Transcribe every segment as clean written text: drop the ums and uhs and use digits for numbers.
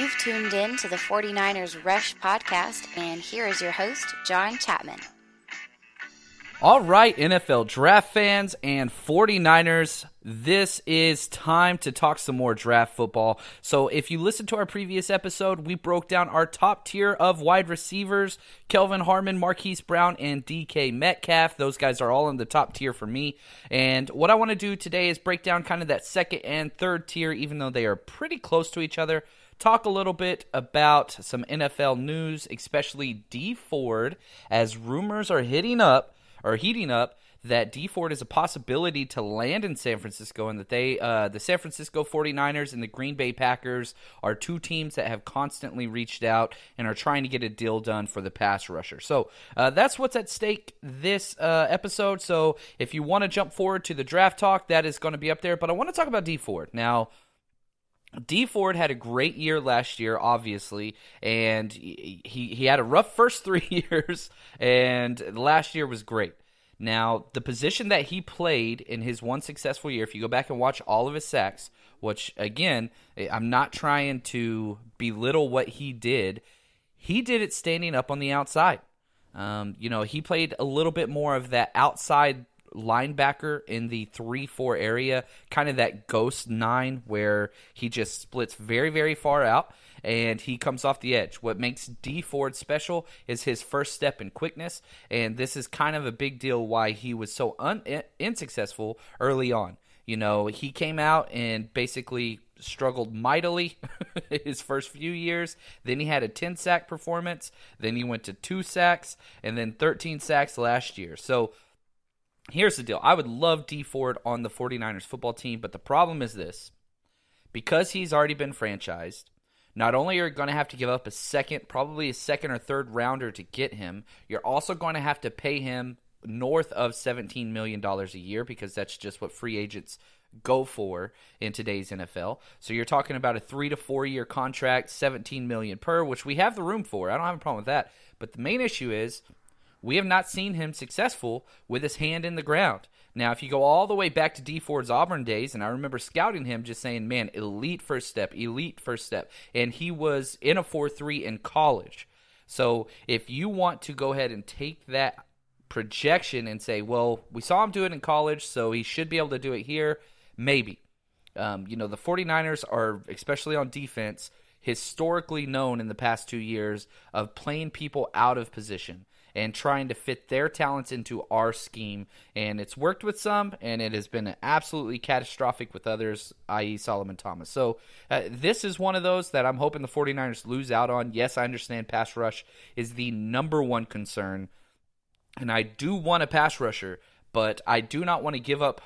You've tuned in to the 49ers Rush podcast, and here is your host, John Chapman. All right, NFL draft fans and 49ers, this is time to talk some more draft football. So if you listened to our previous episode, we broke down our top tier of wide receivers, Kelvin Harmon, Marquise Brown, and DK Metcalf. Those guys are all in the top tier for me. And what I want to do today is break down kind of that second and third tier, even though they are pretty close to each other. Talk a little bit about some NFL news, especially Dee Ford, as rumors are heating up that Dee Ford is a possibility to land in San Francisco, and that the San Francisco 49ers and the Green Bay Packers are two teams that have constantly reached out and are trying to get a deal done for the pass rusher. So that's what's at stake this episode. So if you want to jump forward to the draft talk, that is going to be up there. But I want to talk about Dee Ford. Now, Dee Ford had a great year last year, obviously, and he had a rough first 3 years, and last year was great. Now, the position that he played in his one successful year, if you go back and watch all of his sacks, which, again, I'm not trying to belittle what he did it standing up on the outside. He played a little bit more of that outside linebacker in the 3-4 area, kind of that ghost 9 where he just splits very, very far out and he comes off the edge. What makes Dee Ford special is his first step in quickness, and this is kind of a big deal why he was so unsuccessful early on. You know, he came out and basically struggled mightily his first few years. Then he had a 10-sack performance. Then he went to 2 sacks and then 13 sacks last year. So here's the deal. I would love Dee Ford on the 49ers football team, but the problem is this. Because he's already been franchised, not only are you going to have to give up probably a second or third rounder to get him, you're also going to have to pay him north of $17 million a year, because that's just what free agents go for in today's NFL. So you're talking about a 3 to 4 year contract, $17 million per, which we have the room for. I don't have a problem with that. But the main issue is, we have not seen him successful with his hand in the ground. Now, if you go all the way back to Dee Ford's Auburn days, and I remember scouting him just saying, man, elite first step. And he was in a 4.3 in college. So if you want to go ahead and take that projection and say, well, we saw him do it in college, so he should be able to do it here, maybe. The 49ers are, especially on defense, historically known in the past 2 years of playing people out of position and trying to fit their talents into our scheme. And it's worked with some, and it has been absolutely catastrophic with others, i.e. Solomon Thomas. So this is one of those that I'm hoping the 49ers lose out on. Yes, I understand pass rush is the number one concern, and I do want a pass rusher, but I do not want to give up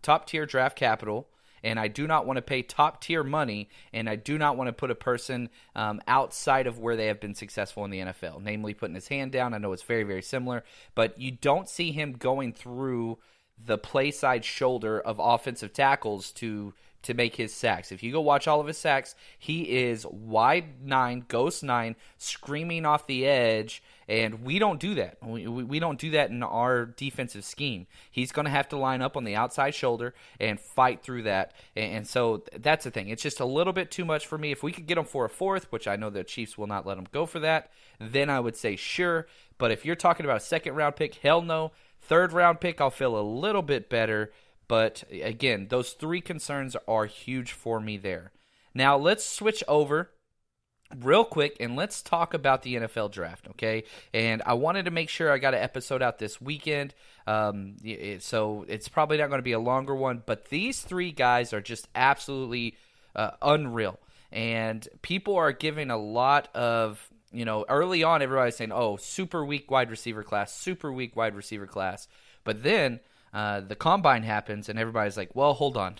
top-tier draft capital, and I do not want to pay top-tier money, and I do not want to put a person outside of where they have been successful in the NFL, namely putting his hand down. I know it's very, very similar, but you don't see him going through the play side shoulder of offensive tackles to make his sacks. If you go watch all of his sacks, he is wide 9, ghost 9, screaming off the edge, and we don't do that. We don't do that in our defensive scheme. He's going to have to line up on the outside shoulder and fight through that, and so that's the thing. It's just a little bit too much for me. If we could get him for a 4th, which I know the Chiefs will not let him go for that, then I would say sure. But if you're talking about a 2nd-round pick, hell no. 3rd-round pick, I'll feel a little bit better. But again, those 3 concerns are huge for me there. Now let's switch over real quick and let's talk about the NFL draft, okay? And I wanted to make sure I got an episode out this weekend, so it's probably not going to be a longer one. But these 3 guys are just absolutely unreal. And people are giving a lot of, early on everybody's saying, oh, super weak wide receiver class. But then the combine happens, and everybody's like, well, hold on.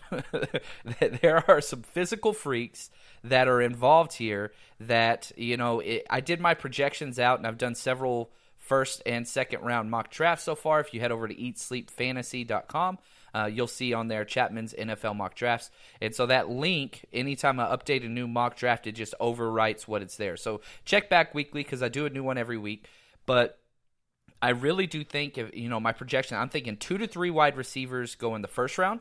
There are some physical freaks that are involved here that, I did my projections out, and I've done several 1st and 2nd round mock drafts so far. If you head over to eatsleepfantasy.com, you'll see on there Chapman's NFL mock drafts. And so that link, anytime I update a new mock draft, it just overwrites what it's there. So check back weekly because I do a new one every week. But I really do think, my projection, I'm thinking 2 to 3 wide receivers go in the 1st round,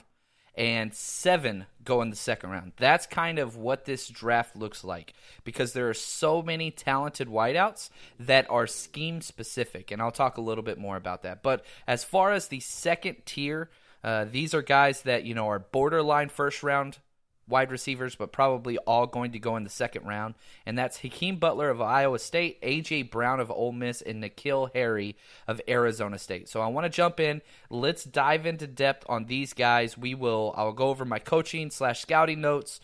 and 7 go in the second round. That's kind of what this draft looks like because there are so many talented wideouts that are scheme specific, and I'll talk a little bit more about that. But as far as the second tier, these are guys that are borderline first round wide receivers, but probably all going to go in the second round, and that's Hakeem Butler of Iowa State, A.J. Brown of Ole Miss, and N'Keal Harry of Arizona State. So I want to jump in. Let's dive into depth on these guys. I'll go over my coaching/scouting notes,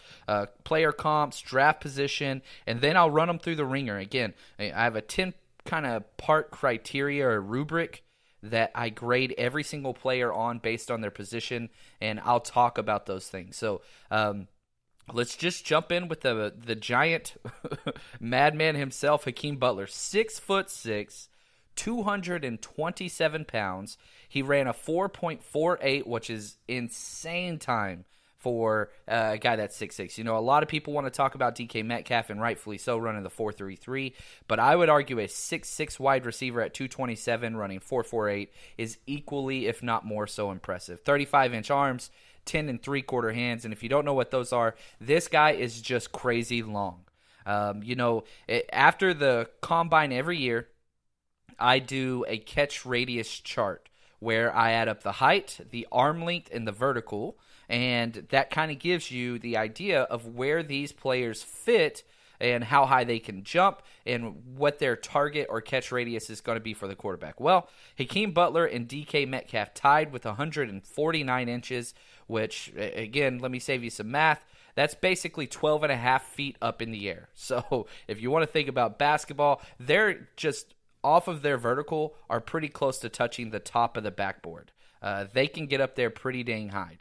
player comps, draft position, and then I'll run them through the ringer. Again, I have a 10 kind of part criteria or rubric that I grade every single player on based on their position, and I'll talk about those things. So let's just jump in with the giant madman himself, Hakeem Butler. 6'6", 227 pounds. He ran a 4.48, which is insane time for a guy that's 6'6". A lot of people want to talk about DK Metcalf, and rightfully so, running the 4.33. But I would argue a 6'6" wide receiver at 227 running 4.48 is equally, if not more so, impressive. 35-inch arms, 10 3/4 hands, and if you don't know what those are, this guy is just crazy long. After the combine every year, I do a catch radius chart where I add up the height, the arm length, and the vertical, and that kind of gives you the idea of where these players fit and how high they can jump and what their target or catch radius is going to be for the quarterback. Well, Hakeem Butler and DK Metcalf tied with 149 inches, which, again, let me save you some math. That's basically 12 and a half feet up in the air. So if you want to think about basketball, they're just off of their vertical are pretty close to touching the top of the backboard. They can get up there pretty dang high.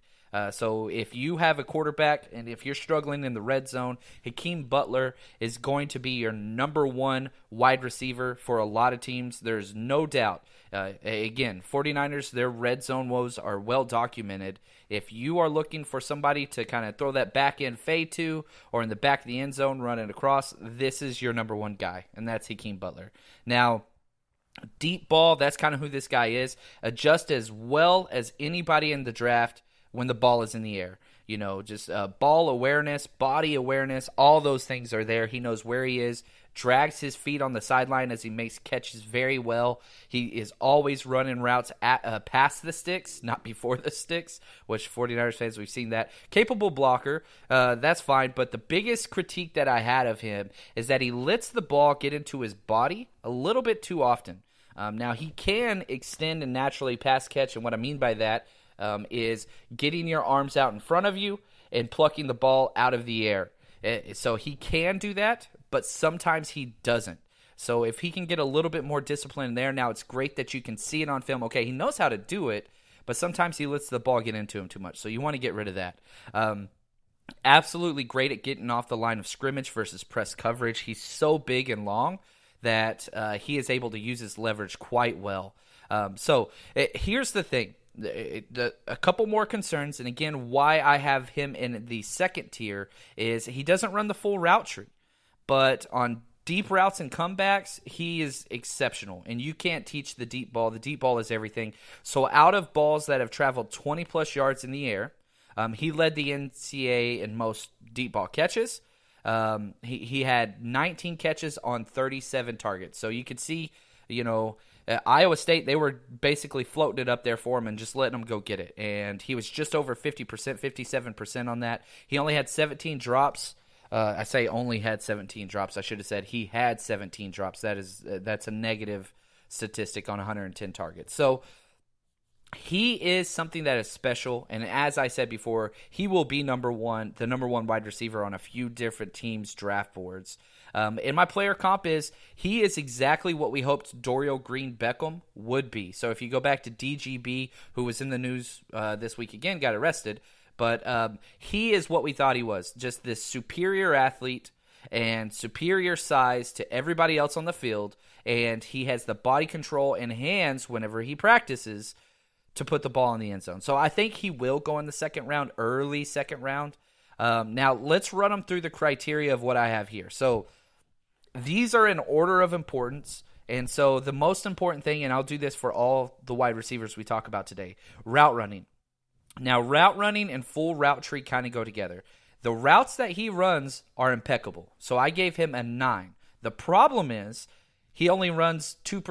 So if you have a quarterback and if you're struggling in the red zone, Hakeem Butler is going to be your number one wide receiver for a lot of teams. There's no doubt. Again, 49ers, their red zone woes are well documented. If you are looking for somebody to kind of throw that back end fade to or in the back of the end zone running across, this is your number one guy, and that's Hakeem Butler. Now, deep ball, that's kind of who this guy is. Just as well as anybody in the draft when the ball is in the air. Just ball awareness, body awareness, all those things are there. He knows where he is, drags his feet on the sideline as he makes catches very well. He is always running routes past the sticks, not before the sticks, which 49ers fans, we've seen that. Capable blocker, that's fine, but the biggest critique that I had of him is that he lets the ball get into his body a little bit too often. Now, he can extend and naturally pass catch, and what I mean by that is getting your arms out in front of you and plucking the ball out of the air. So he can do that, but sometimes he doesn't. So if he can get a little bit more discipline there, now it's great that you can see it on film. Okay, he knows how to do it, but sometimes he lets the ball get into him too much. So you want to get rid of that. Absolutely great at getting off the line of scrimmage versus press coverage. He's so big and long that he is able to use his leverage quite well. Here's the thing. A couple more concerns, and again, why I have him in the second tier is he doesn't run the full route tree, but on deep routes and comebacks, he is exceptional, and you can't teach the deep ball. The deep ball is everything. So out of balls that have traveled 20-plus yards in the air, he led the NCAA in most deep ball catches. He had 19 catches on 37 targets. So you could see, Iowa State, they were basically floating it up there for him and just letting him go get it. And he was just over 50%, 57% on that. He only had 17 drops. I say only had 17 drops. I should have said he had 17 drops. That's a negative statistic on 110 targets. So he is something that is special, and as I said before, he will be the number one wide receiver on a few different teams' draft boards. And my player comp he is exactly what we hoped Dorial Green-Beckham would be. So if you go back to DGB, who was in the news this week again, got arrested, but he is what we thought he was, just this superior athlete and superior size to everybody else on the field, and he has the body control and hands whenever he practices to put the ball in the end zone. So I think he will go in the second round, early second round. Now, let's run them through the criteria of what I have here. So these are in order of importance. And so the most important thing, and I'll do this for all the wide receivers we talk about today, route running. Now, route running and full route tree kind of go together. The routes that he runs are impeccable, so I gave him a 9. The problem is he only runs 2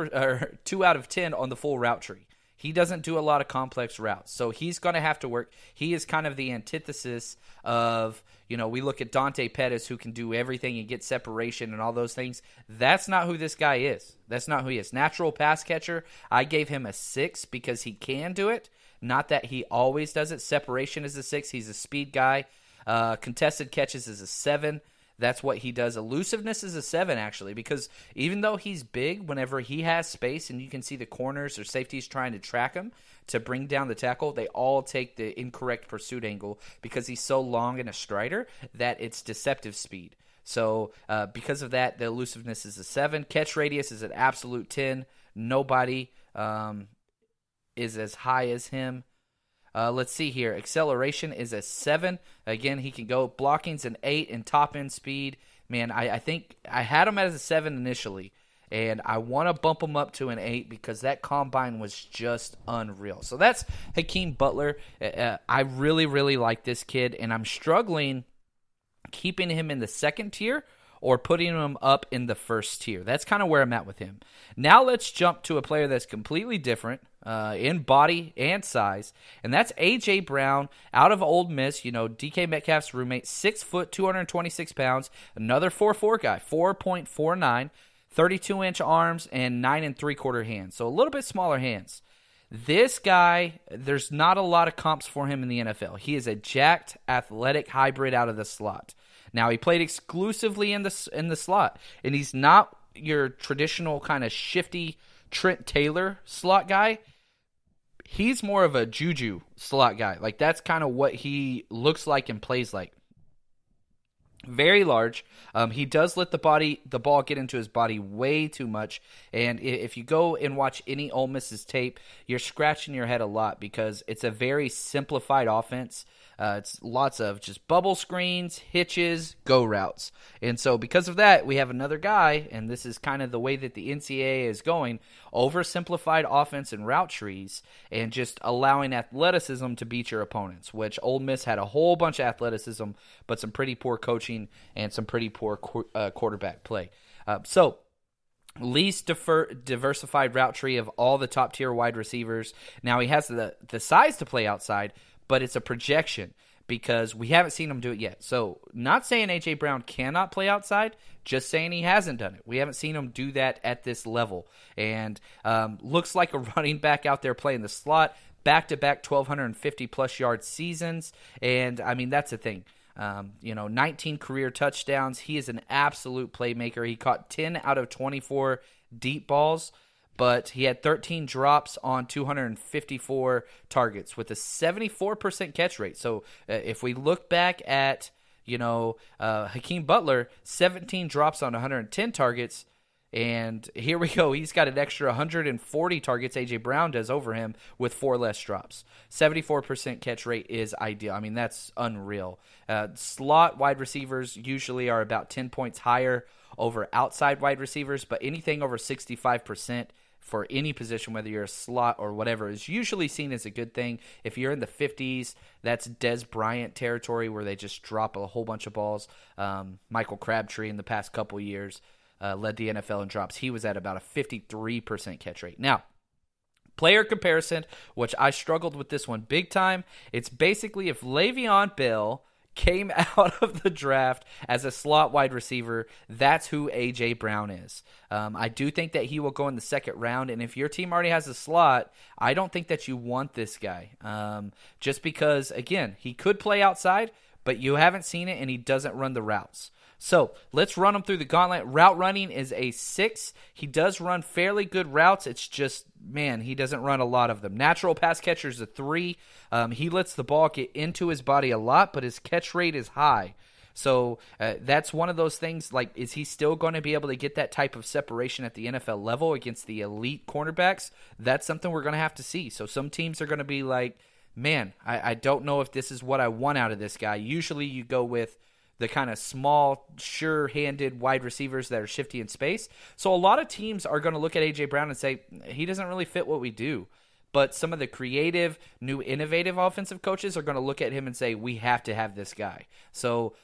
out of 10 on the full route tree. He doesn't do a lot of complex routes, so he's going to have to work. He is kind of the antithesis of, we look at Dante Pettis, who can do everything and get separation and all those things. That's not who this guy is. That's not who he is. Natural pass catcher, I gave him a 6 because he can do it. Not that he always does it. Separation is a 6. He's a speed guy. Contested catches is a 7. That's what he does. Elusiveness is a 7, actually, because even though he's big, whenever he has space and you can see the corners or safeties trying to track him to bring down the tackle, they all take the incorrect pursuit angle because he's so long and a strider that it's deceptive speed. So because of that, the elusiveness is a 7. Catch radius is an absolute 10. Nobody is as high as him. Let's see here. Acceleration is a 7. Again, he can go. Blocking's an 8, and top-end speed. Man, I think I had him as a 7 initially, and I want to bump him up to an 8 because that combine was just unreal. So that's Hakeem Butler. I really, really like this kid, and I'm struggling keeping him in the second tier or putting him up in the first tier. That's kind of where I'm at with him. Now let's jump to a player that's completely different in body and size, and that's A.J. Brown out of Ole Miss. DK Metcalf's roommate, 6 foot, 226 pounds, another 4'4" guy, 4.49, 32-inch arms, and 9 3/4 hands, so a little bit smaller hands. This guy, there's not a lot of comps for him in the NFL. He is a jacked, athletic hybrid out of the slot. Now, he played exclusively in the slot, and he's not your traditional kind of shifty Trent Taylor slot guy. He's more of a juju slot guy. Like, that's kind of what he looks like and plays like. Very large. He does let the ball get into his body way too much. And if you go and watch any Ole Miss's tape, you're scratching your head a lot because it's a very simplified offense. It's lots of just bubble screens, hitches, go routes. And so because of that, we have another guy, and this is kind of the way that the NCAA is going, oversimplified offense and route trees and just allowing athleticism to beat your opponents, which Ole Miss had a whole bunch of athleticism, but some pretty poor coaching and some pretty poor quarterback play. So least diversified route tree of all the top-tier wide receivers. Now, he has the size to play outside, but it's a projection because we haven't seen him do it yet. So not saying A.J. Brown cannot play outside, just saying he hasn't done it. We haven't seen him do that at this level. And looks like a running back out there playing the slot, back-to-back 1,250-plus yard seasons. And, I mean, that's the thing. 19 career touchdowns. He is an absolute playmaker. He caught 10 out of 24 deep balls, but he had 13 drops on 254 targets with a 74% catch rate. So if we look back at, Hakeem Butler, 17 drops on 110 targets, and here we go. He's got an extra 140 targets A.J. Brown does over him with 4 less drops. 74% catch rate is ideal. I mean, that's unreal. Slot wide receivers usually are about 10 points higher over outside wide receivers, but anything over 65% for any position, whether you're a slot or whatever, is usually seen as a good thing. If you're in the 50s, that's Dez Bryant territory where they just drop a whole bunch of balls. Michael Crabtree in the past couple years led the NFL in drops. He was at about a 53% catch rate. Now, player comparison, which I struggled with this one big time. It's basically if Le'Veon Bell came out of the draft as a slot wide receiver, that's who A.J. Brown is. I do think that he will go in the second round, and if your team already has a slot, I don't think that you want this guy. Just because, again, he could play outside, but you haven't seen it, and he doesn't run the routes. So let's run him through the gauntlet. Route running is a 6. He does run fairly good routes. It's just, man, he doesn't run a lot of them. Natural pass catcher is a 3. He lets the ball get into his body a lot, but his catch rate is high. So that's one of those things, like, is he still going to be able to get that type of separation at the NFL level against the elite cornerbacks? That's something we're going to have to see. So some teams are going to be like, man, I don't know if this is what I want out of this guy. Usually you go with the kind of small, sure-handed wide receivers that are shifty in space. So a lot of teams are going to look at A.J. Brown and say, he doesn't really fit what we do. but some of the creative, new, innovative offensive coaches are going to look at him and say, we have to have this guy. So,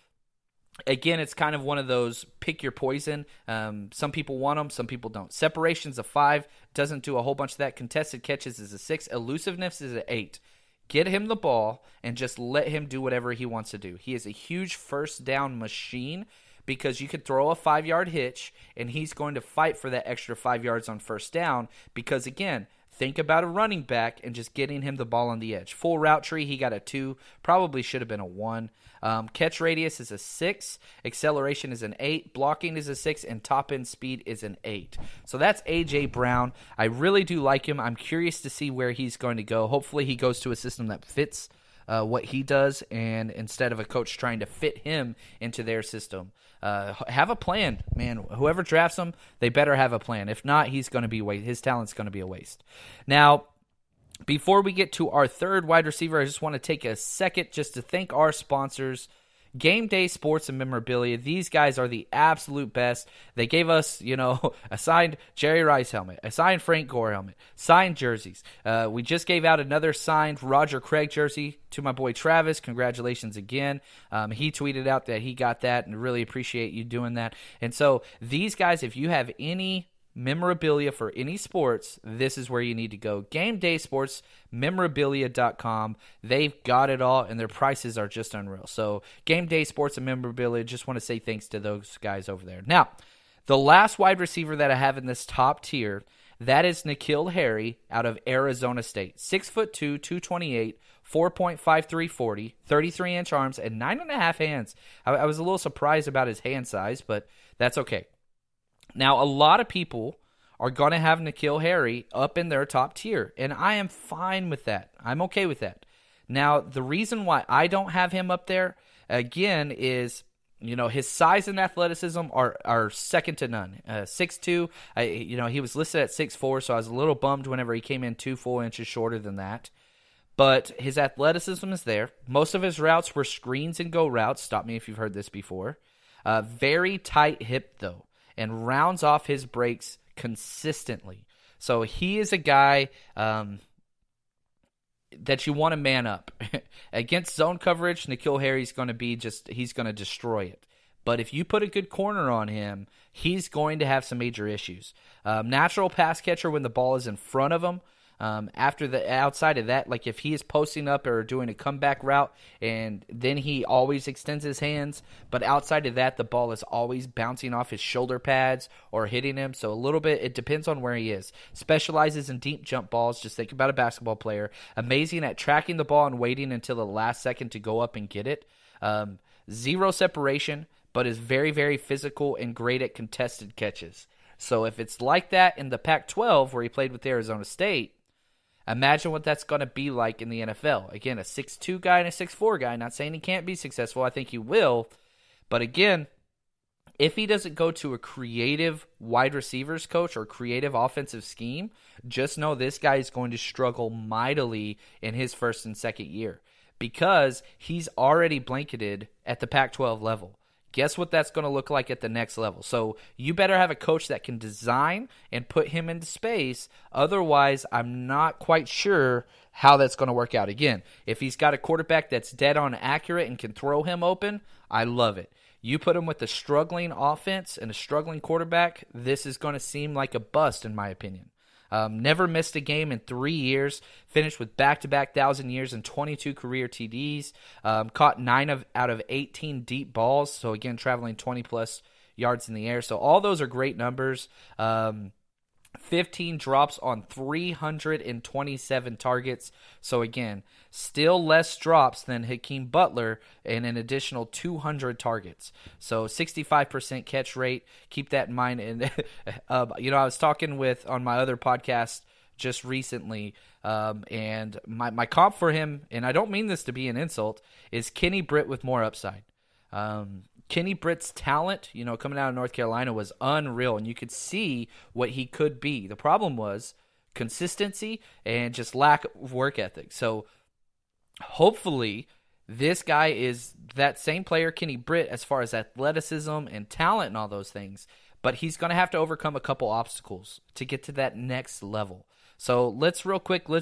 again, it's kind of one of those pick your poison. Some people want them, some people don't. Separation's a 5, doesn't do a whole bunch of that. Contested catches is a 6. Elusiveness is an 8. Get him the ball and just let him do whatever he wants to do. He is a huge first down machine because you could throw a 5-yard hitch and he's going to fight for that extra 5 yards on first down because, again, think about a running back and just getting him the ball on the edge. Full route tree, he got a 2. Probably should have been a 1. Catch radius is a 6. Acceleration is an 8. Blocking is a 6. And top-end speed is an 8. So that's A.J. Brown. I really do like him. I'm curious to see where he's going to go. Hopefully he goes to a system that fits what he does, and instead of a coach trying to fit him into their system. Have a plan, man. Whoever drafts him, they better have a plan. If not, he's going to be his talent's going to be a waste. Now, before we get to our third wide receiver, I just want to take a second just to thank our sponsors, Game Day Sports and Memorabilia. These guys are the absolute best. They gave us, a signed Jerry Rice helmet, a signed Frank Gore helmet, signed jerseys. We just gave out another signed Roger Craig jersey to my boy Travis. Congratulations again. He tweeted out that he got that, and really appreciate you doing that. And so these guys, if you have any memorabilia for any sports, this is where you need to go. Game Day Sports, memorabilia.com. They've got it all, and their prices are just unreal. So Game Day Sports and Memorabilia, just want to say thanks to those guys over there. Now, the last wide receiver that I have in this top tier, that is N'Keal Harry out of Arizona State. 6'2", 228, 4.53 40, 33-inch arms, and 9.5 hands. I was a little surprised about his hand size, but that's okay. Now, a lot of people are going to have N'Keal Harry up in their top tier, and I am fine with that. I'm okay with that. Now, the reason why I don't have him up there, again, is, his size and athleticism are second to none. 6'2", he was listed at 6'4", so I was a little bummed whenever he came in 2 full inches shorter than that. But his athleticism is there. Most of his routes were screens and go routes. Stop me if you've heard this before. Very tight hip, though, and rounds off his breaks consistently. So he is a guy that you want to man up. Against zone coverage, N'Keal Harry's going to be he's going to destroy it. But if you put a good corner on him, he's going to have some major issues. Natural pass catcher when the ball is in front of him. Outside of that, like if he is posting up or doing a comeback route, and then he always extends his hands, but outside of that, the ball is always bouncing off his shoulder pads or hitting him. So a little bit, it depends on where he is. Specializes in deep jump balls. Just think about a basketball player. Amazing at tracking the ball and waiting until the last second to go up and get it. Zero separation, but is very, very physical and great at contested catches. So if it's like that in the Pac-12 where he played with Arizona State, imagine what that's going to be like in the NFL. Again, a 6'2 guy and a 6'4 guy. Not saying he can't be successful. I think he will. But again, if he doesn't go to a creative wide receivers coach or creative offensive scheme, just know this guy is going to struggle mightily in his first and second year because he's already blanketed at the Pac-12 level. Guess what that's going to look like at the next level. So you better have a coach that can design and put him into space. Otherwise, I'm not quite sure how that's going to work out. Again, if he's got a quarterback that's dead on accurate and can throw him open, I love it. You put him with a struggling offense and a struggling quarterback, this is going to seem like a bust in my opinion. Never missed a game in 3 years. Finished with back-to-back 1,000 years and 22 career TDs. Caught 9 out of 18 deep balls. So, again, traveling 20-plus yards in the air. So, all those are great numbers. 15 drops on 327 targets. So, again, still less drops than Hakeem Butler and an additional 200 targets. So, 65% catch rate. Keep that in mind. And, I was talking on my other podcast just recently, and my comp for him, and I don't mean this to be an insult, is Kenny Britt with more upside. Kenny Britt's talent, coming out of North Carolina was unreal, and you could see what he could be. The problem was consistency and just lack of work ethic. So hopefully this guy is that same player, Kenny Britt, as far as athleticism and talent and all those things, but he's going to have to overcome a couple obstacles to get to that next level. So let's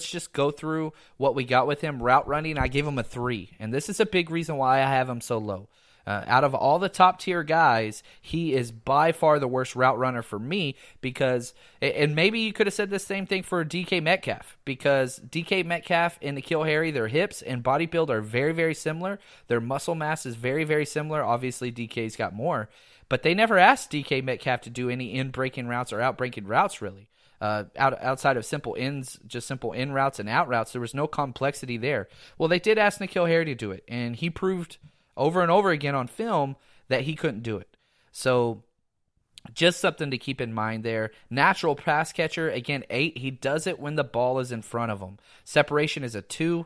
just go through what we got with him. Route running, I gave him a 3, and this is a big reason why I have him so low. Out of all the top tier guys, he is by far the worst route runner for me because, and maybe you could have said the same thing for DK Metcalf, because DK Metcalf and N'Keal Harry, their hips and body build are very, very similar. Their muscle mass is very, very similar. Obviously, DK's got more, but they never asked DK Metcalf to do any in-breaking routes or out-breaking routes, really. Outside of simple ins, just simple in routes and out routes, there was no complexity there. Well, they did ask N'Keal Harry to do it, and he proved over and over again on film that he couldn't do it. So just something to keep in mind there. Natural pass catcher, again, 8. He does it when the ball is in front of him. Separation is a 2.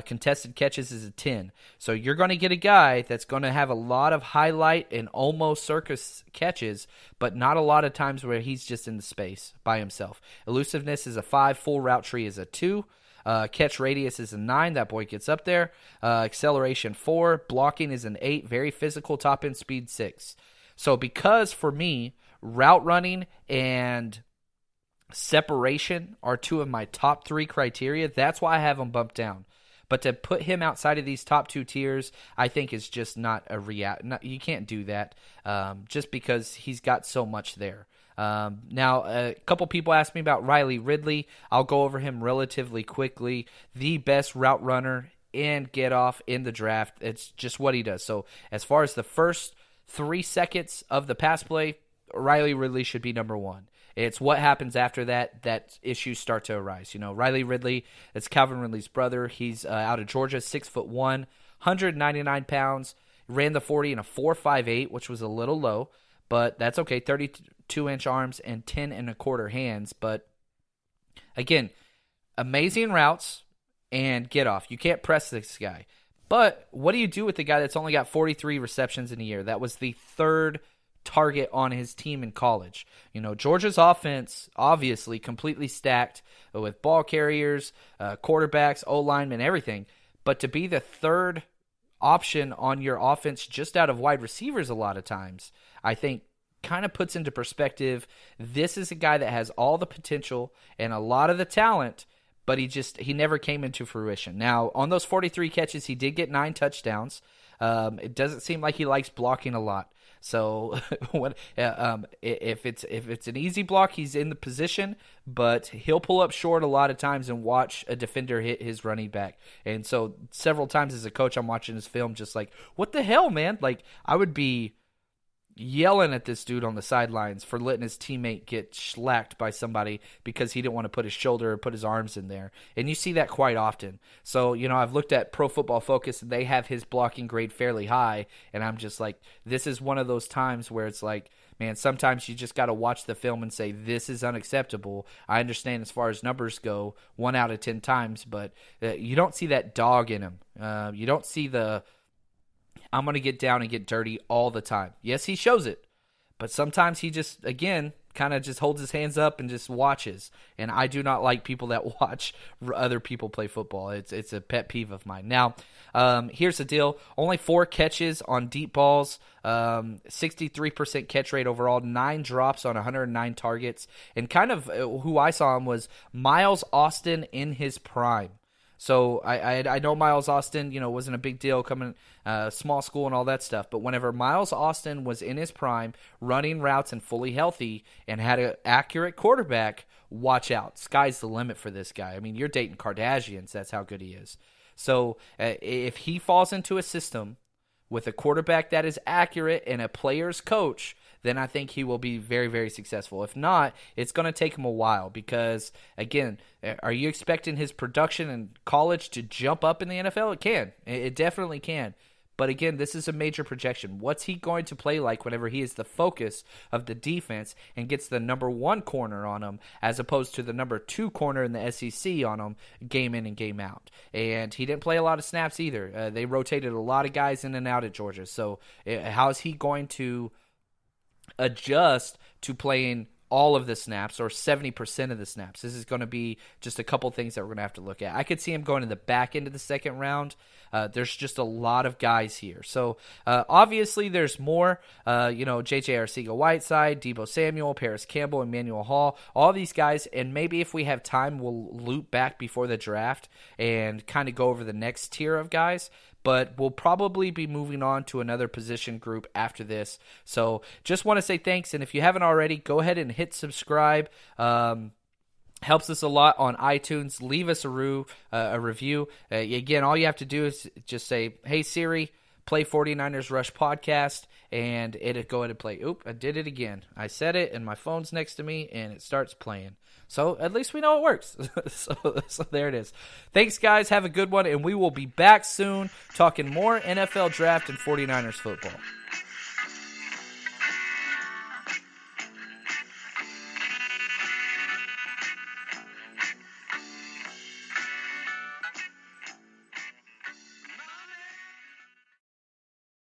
Contested catches is a 10. So you're going to get a guy that's going to have a lot of highlight and almost circus catches, but not a lot of times where he's just in the space by himself. Elusiveness is a 5. Full route tree is a 2. Catch radius is a 9. That boy gets up there. Acceleration 4. Blocking is an 8. Very physical. Top end speed 6. So because for me, route running and separation are 2 of my top 3 criteria, that's why I have him bumped down. But to put him outside of these top 2 tiers, I think is just not a you can't do that just because he's got so much there. Now, a couple people asked me about Riley Ridley. I'll go over him relatively quickly. The best route runner and get off in the draft. It's just what he does. So as far as the first 3 seconds of the pass play, Riley Ridley should be number 1. It's what happens after that issues start to arise. You know, Riley Ridley, it's Calvin Ridley's brother. He's out of Georgia, 6'1", 199 pounds. Ran the 40 in a 4.58, which was a little low, but that's okay. 32-inch arms and 10 and a quarter hands. But again, amazing routes and get off. You can't press this guy. But what do you do with the guy that's only got 43 receptions in a year? That was the 3rd target on his team in college. You know, Georgia's offense, obviously, completely stacked with ball carriers, quarterbacks, O-linemen, everything. But to be the 3rd option on your offense just out of wide receivers a lot of times, I think kind of puts into perspective, this is a guy that has all the potential and a lot of the talent, but he never came into fruition. Now, on those 43 catches, he did get 9 touchdowns. It doesn't seem like he likes blocking a lot. So if it's an easy block, he's in the position, but he'll pull up short a lot of times and watch a defender hit his running back. And so several times as a coach, I'm watching his film just like, what the hell, man? Like, I would be yelling at this dude on the sidelines for letting his teammate get shellacked by somebody because he didn't want to put his shoulder or put his arms in there. And you see that quite often. So, you know, I've looked at Pro Football Focus and they have his blocking grade fairly high. And I'm just like, this is one of those times where it's like, man, sometimes you just got to watch the film and say, this is unacceptable. I understand as far as numbers go, 1 out of 10 times, but you don't see that dog in him. You don't see the I'm going to get down and get dirty all the time. Yes, he shows it, but sometimes he just, again, kind of just holds his hands up and just watches. And I do not like people that watch other people play football. It's a pet peeve of mine. Now, here's the deal. Only 4 catches on deep balls, 63% catch rate overall, 9 drops on 109 targets. And kind of who I saw him was Miles Austin in his prime. So I know Miles Austin, you know, wasn't a big deal coming small school and all that stuff. But whenever Miles Austin was in his prime, running routes and fully healthy and had an accurate quarterback, watch out. Sky's the limit for this guy. I mean, you're dating Kardashians. That's how good he is. So if he falls into a system with a quarterback that is accurate and a player's coach, then I think he will be very, very successful. If not, it's going to take him a while because, again, are you expecting his production in college to jump up in the NFL? It can. It definitely can. But, again, this is a major projection. What's he going to play like whenever he is the focus of the defense and gets the number 1 corner on him as opposed to the number 2 corner in the SEC on him game in and game out? And he didn't play a lot of snaps either. They rotated a lot of guys in and out at Georgia. So how is he going to adjust to playing all of the snaps or 70% of the snaps. This is going to be just a couple things that we're going to have to look at. I could see him going to the back end of the second round. There's just a lot of guys here. So, obviously, there's more. J.J. Arcega-Whiteside, Deebo Samuel, Paris Campbell, Emmanuel Hall, all these guys. And maybe if we have time, we'll loop back before the draft and kind of go over the next tier of guys. But we'll probably be moving on to another position group after this. So just want to say thanks. And if you haven't already, go ahead and hit subscribe. Helps us a lot on iTunes. Leave us a review. Again, all you have to do is just say, hey, Siri, play 49ers Rush podcast, and it'll go ahead and play. Oop, I did it again. I said it, and my phone's next to me, and it starts playing. So at least we know it works. so there it is. Thanks, guys. Have a good one, and we will be back soon talking more NFL draft and 49ers football.